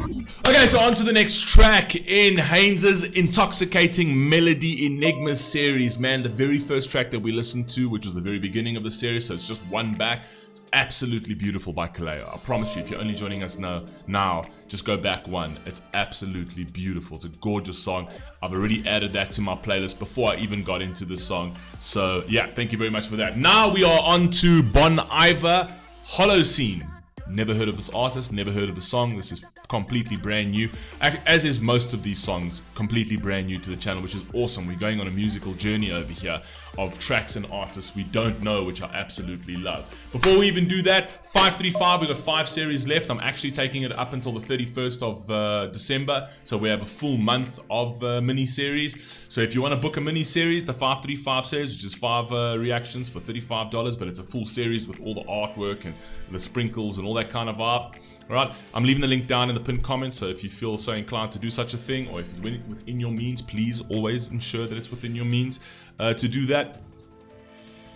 Okay, so on to the next track in Haynes's Intoxicating Melody Enigma series. Man, the very first track that we listened to, which was the very beginning of the series, so it's just one back. It's absolutely beautiful by Kaleo. I promise you, if you're only joining us now, just go back one. It's absolutely beautiful. It's a gorgeous song. I've already added that to my playlist before I even got into this song. So yeah, thank you very much for that. Now we are on to Bon Iver, Holocene. Never heard of this artist, never heard of the song. This is completely brand new, as is most of these songs, completely brand new to the channel, which is awesome. We're going on a musical journey over here of tracks and artists we don't know, which I absolutely love. Before we even do that, 535, we've got 5 series left. I'm actually taking it up until the 31st of December, so we have a full month of mini-series. So if you want to book a mini-series, the 535 series, which is 5 reactions for $35, but it's a full series with all the artwork and the sprinkles and all that kind of art. Alright, I'm leaving the link down in the pinned comment, so if you feel so inclined to do such a thing, or if it's within your means, please always ensure that it's within your means to do that.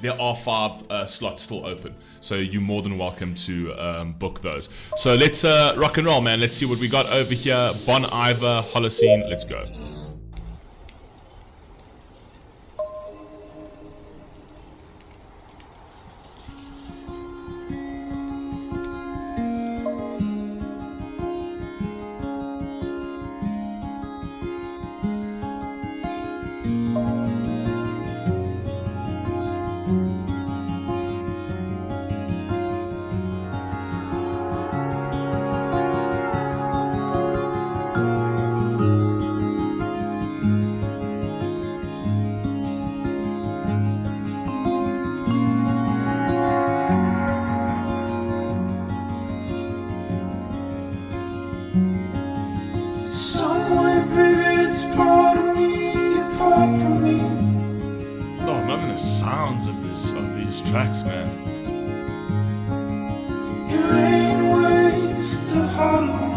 There are 5 slots still open, so you're more than welcome to book those. So let's rock and roll, man. Let's see what we got over here. Bon Iver, Holocene, let's go. Sounds of these tracks, man. Your rain waves to hollow.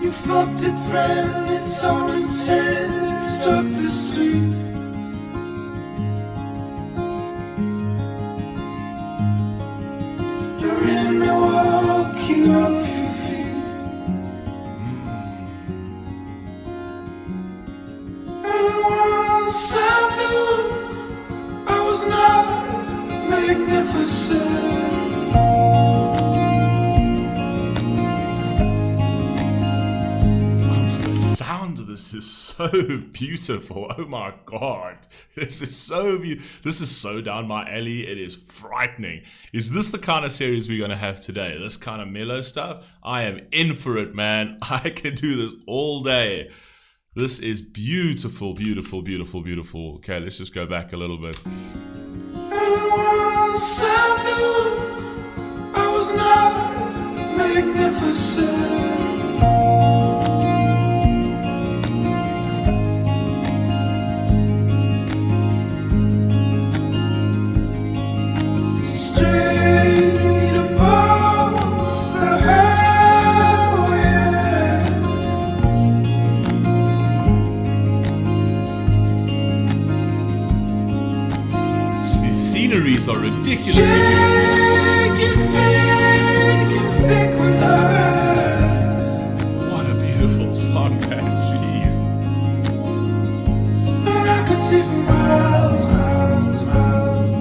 You fucked it, friend. It's on its head. It stuck the street. You're in Milwaukee off your feet. This is so beautiful. Oh my god, this is so beautiful. This is so down my alley. It is frightening. Is this the kind of series we're gonna have today? This kind of mellow stuff? I am in for it, man. I can do this all day. This is beautiful, beautiful, beautiful, beautiful. Okay, let's just go back a little bit. I was not magnificent. Sceneries are ridiculously beautiful. What a beautiful song, man. Jeez. I could see for miles, miles, miles.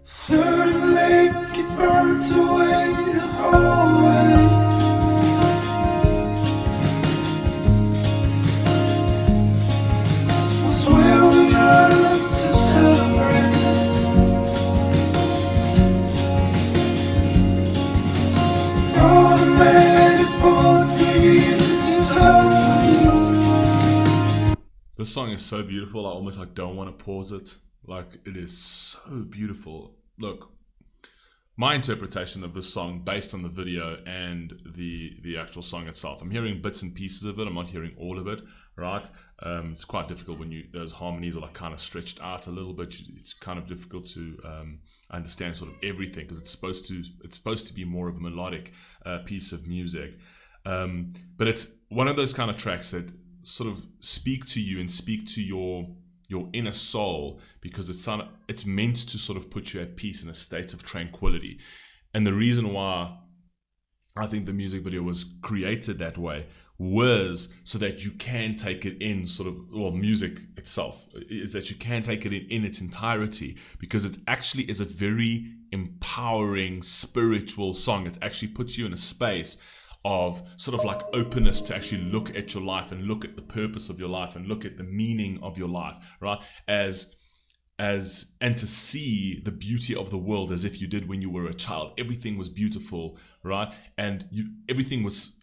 Third and lake, it burnt away the whole way. This song is so beautiful, I almost don't want to pause it. Like, it is so beautiful. Look, my interpretation of this song based on the video and the actual song itself. I'm hearing bits and pieces of it. I'm not hearing all of it, right? It's quite difficult when those harmonies are like kind of stretched out a little bit. It's kind of difficult to understand sort of everything because it's supposed to be more of a melodic piece of music. But it's one of those kind of tracks that sort of speak to you and speak to your your inner soul, because it's meant to sort of put you at peace in a state of tranquility. And the reason why I think the music video was created that way was so that you can take it in music itself is that you can take it in its entirety, because it actually is a very empowering spiritual song. It actually puts you in a space of sort of like openness to actually look at your life and look at the purpose of your life and look at the meaning of your life, right? And to see the beauty of the world as if you did when you were a child. Everything was beautiful, right? And everything was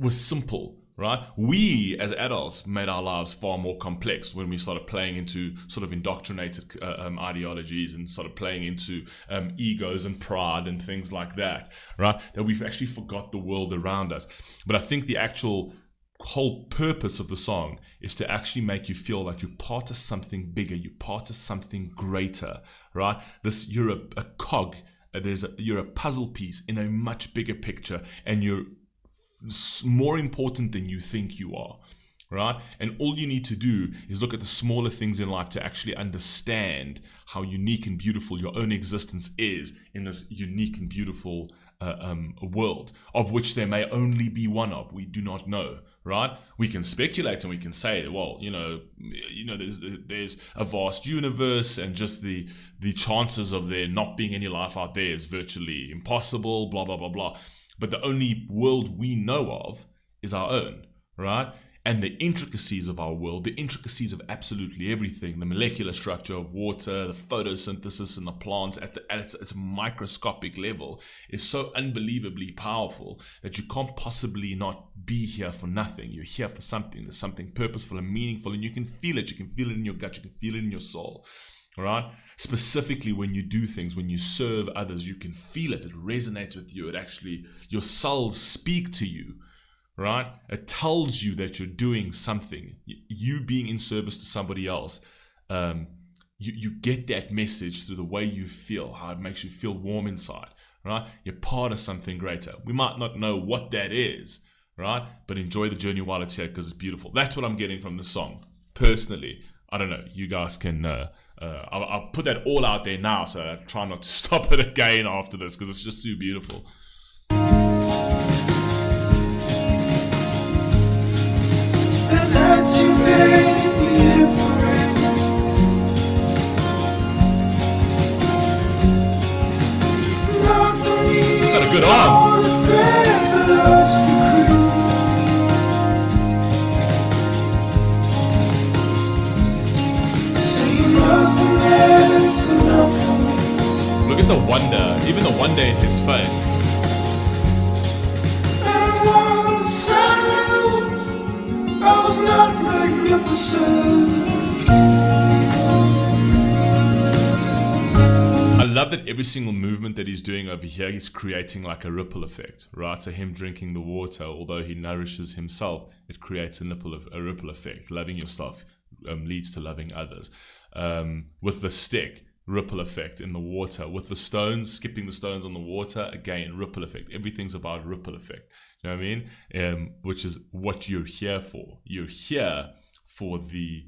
simple, right? We as adults made our lives far more complex when we started playing into sort of indoctrinated ideologies and started playing into egos and pride and things like that, right? That we've actually forgot the world around us. But I think the actual whole purpose of the song is to actually make you feel like you're part of something bigger, you're part of something greater, right? You're a cog, you're a puzzle piece in a much bigger picture, and you're more important than you think you are, right? And all you need to do is look at the smaller things in life to actually understand how unique and beautiful your own existence is in this unique and beautiful world, of which there may only be one of. We do not know, right? We can speculate and we can say, well, there's a vast universe, and just the chances of there not being any life out there is virtually impossible, blah blah blah blah. But the only world we know of is our own, right? And the intricacies of our world, the intricacies of absolutely everything, the molecular structure of water, the photosynthesis in the plants at its microscopic level, is so unbelievably powerful that you can't possibly not be here for nothing. You're here for something. There's something purposeful and meaningful, and you can feel it. You can feel it in your gut. You can feel it in your soul. Right? Specifically when you do things, when you serve others, you can feel it. It resonates with you. It actually, your cells speak to you, right? It tells you that you're doing something. You being in service to somebody else, you get that message through the way you feel, how it makes you feel warm inside, right? You're part of something greater. We might not know what that is, right? But enjoy the journey while it's here, because it's beautiful. That's what I'm getting from the song, personally. I don't know. You guys can... I'll put that all out there now, so I try not to stop it again after this, because it's just too beautiful. Got a good arm. Look at the wonder, even the wonder in his face. I love that every single movement that he's doing over here, he's creating like a ripple effect, right? So him drinking the water, although he nourishes himself, it creates a ripple effect. Loving yourself leads to loving others. With the stick, ripple effect in the water. With the stones, skipping the stones on the water, again, ripple effect. Everything's about ripple effect. You know what I mean? Which is what you're here for. You're here for the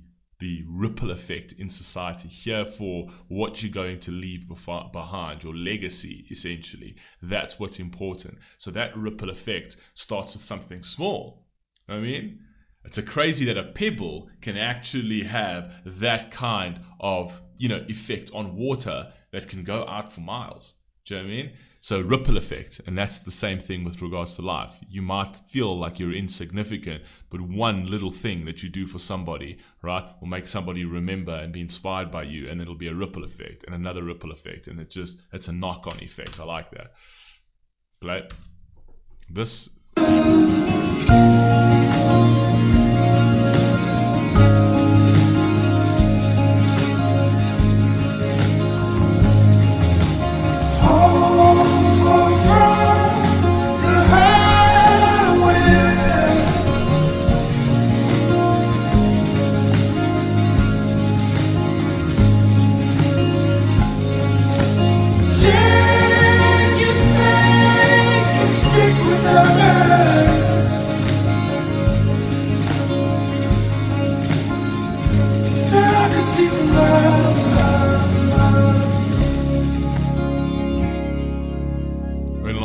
ripple effect in society, here for what you're going to leave behind, your legacy, essentially. That's what's important. So that ripple effect starts with something small. You know what I mean? It's crazy that a pebble can actually have that kind of, effect on water that can go out for miles. Do you know what I mean? So ripple effect, and that's the same thing with regards to life. You might feel like you're insignificant, but one little thing that you do for somebody, right, will make somebody remember and be inspired by you, and it'll be a ripple effect and another ripple effect, and it's a knock-on effect. I like that. But this...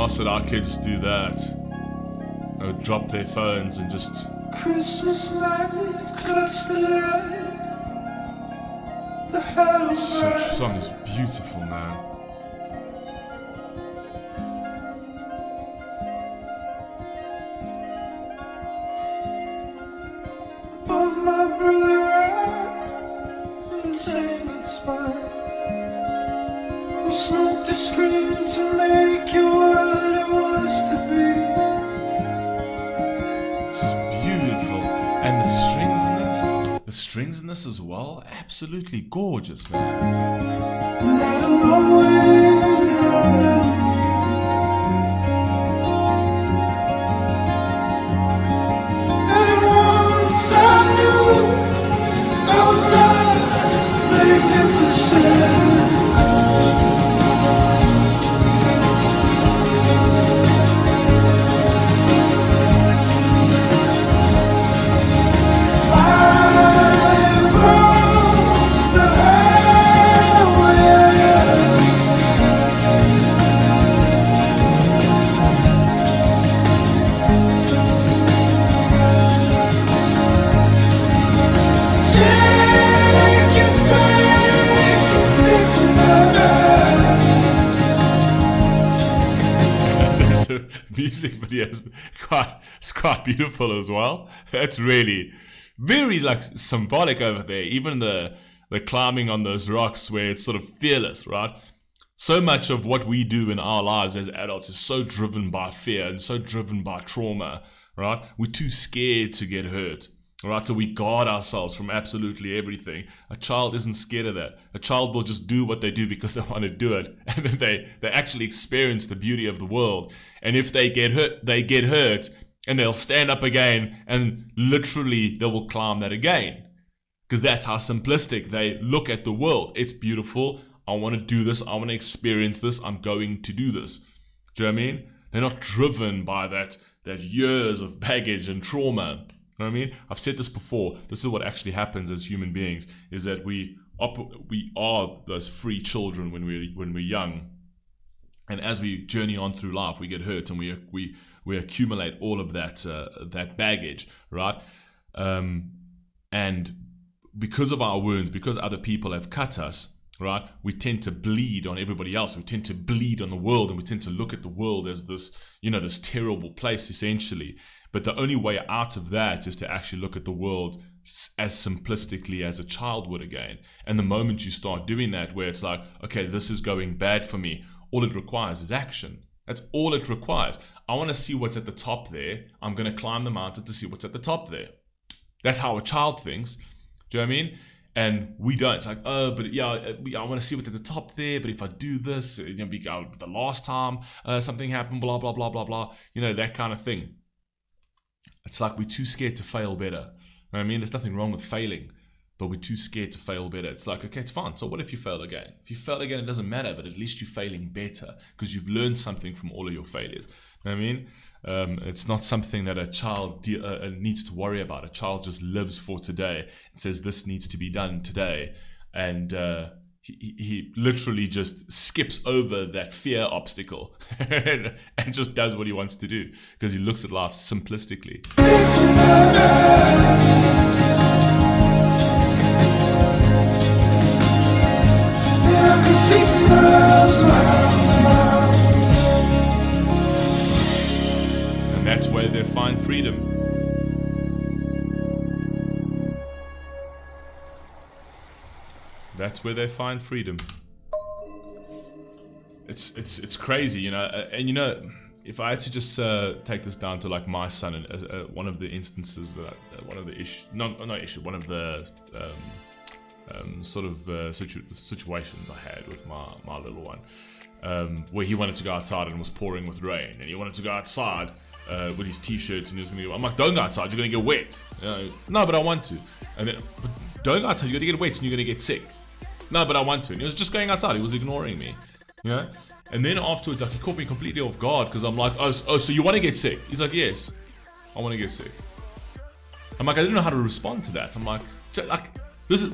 ask that our kids do that. They would drop their phones and just... Christmas night, clutch the light. The hell Such song is beautiful, man. of my brother, and saying it's fine. We smoked the screen to make it what it was to be. This is beautiful. And the strings in this as well, absolutely gorgeous, man. And I don't know it around. And once I knew I was not magnificent. Music video is quite beautiful as well. It's really very like symbolic over there. Even the climbing on those rocks where it's sort of fearless, right? So much of what we do in our lives as adults is so driven by fear and so driven by trauma, right? We're too scared to get hurt. Right, so we guard ourselves from absolutely everything. A child isn't scared of that. A child will just do what they do because they want to do it. And then they actually experience the beauty of the world. And if they get hurt, and they'll stand up again and literally they will climb that again. Because that's how simplistic they look at the world. It's beautiful. I want to do this. I want to experience this. I'm going to do this. Do you know what I mean? They're not driven by that years of baggage and trauma. You know what I mean? I've said this before. This is what actually happens as human beings: is that we are those free children when we're young, and as we journey on through life, we get hurt and we accumulate all of that baggage, right? And because of our wounds, because other people have cut us, right? We tend to bleed on everybody else. We tend to bleed on the world, and we tend to look at the world as this terrible place, essentially. But the only way out of that is to actually look at the world as simplistically as a child would again. And the moment you start doing that, where it's like, okay, this is going bad for me, all it requires is action. That's all it requires. I want to see what's at the top there. I'm going to climb the mountain to see what's at the top there. That's how a child thinks. Do you know what I mean? And we don't. It's like, oh, but yeah, I want to see what's at the top there. But if I do this, the last time something happened, blah, blah, blah, blah, blah. That kind of thing. It's like we're too scared to fail better. You know what I mean? There's nothing wrong with failing, but we're too scared to fail better. It's like, okay, it's fine. So what if you fail again? If you fail again, it doesn't matter, but at least you're failing better because you've learned something from all of your failures. You know what I mean? It's not something that a child needs to worry about. A child just lives for today and says this needs to be done today. And he literally just skips over that fear obstacle and just does what he wants to do because he looks at life simplistically. And that's where they find freedom. That's where they find freedom. It's crazy, and if I had to just take this down to like my son, and one of the instances that one of the situations I had with my little one, where he wanted to go outside and it was pouring with rain, and he wanted to go outside with his t-shirts, and he was gonna go. I'm like, don't go outside, you're gonna get wet. No, but I want to. And then, but don't go outside, you're gonna get wet and you're gonna get sick. No, but I want to. And he was just going outside. He was ignoring me, And then afterwards, like, he caught me completely off guard because I'm like, oh, so you want to get sick? He's like, yes, I want to get sick. I'm like, I didn't know how to respond to that. I'm like, this is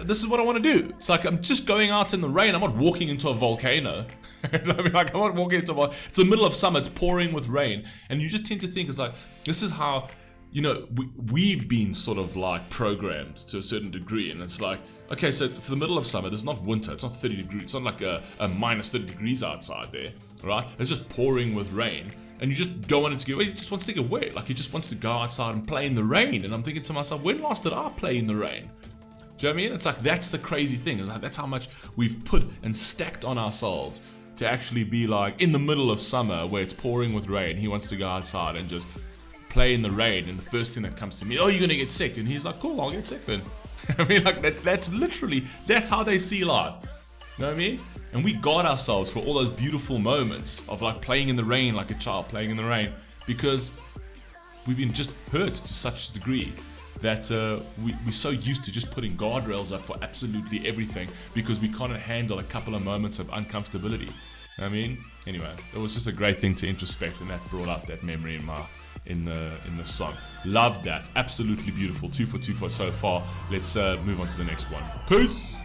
this is what I want to do. It's like I'm just going out in the rain. I'm not walking into a volcano. I mean, like I'm not walking into it's the middle of summer. It's pouring with rain, and you just tend to think it's like this is how, you know, we've been sort of like programmed to a certain degree, and it's like, okay, so it's the middle of summer. There's not winter. It's not 30 degrees. It's not like a minus 30 degrees outside there, right? It's just pouring with rain. And you just don't want it to get wet. He just wants to get wet. Like he just wants to go outside and play in the rain. And I'm thinking to myself, when last did I play in the rain? Do you know what I mean? It's like that's the crazy thing. Is like that's how much we've put and stacked on ourselves to actually be like in the middle of summer where it's pouring with rain. He wants to go outside and just play in the rain. And the first thing that comes to me, oh, you're gonna get sick. And he's like, cool, I'll get sick then. I mean, like that's how they see life. You know what I mean? And we guard ourselves for all those beautiful moments of like playing in the rain like a child playing in the rain, because we've been just hurt to such a degree that we're so used to just putting guardrails up for absolutely everything because we can't handle a couple of moments of uncomfortability. You know what I mean? Anyway, it was just a great thing to introspect, and that brought up that memory in the song. Loved that. Absolutely beautiful. 2 for 2 for so far. Let's move on to the next one. Peace.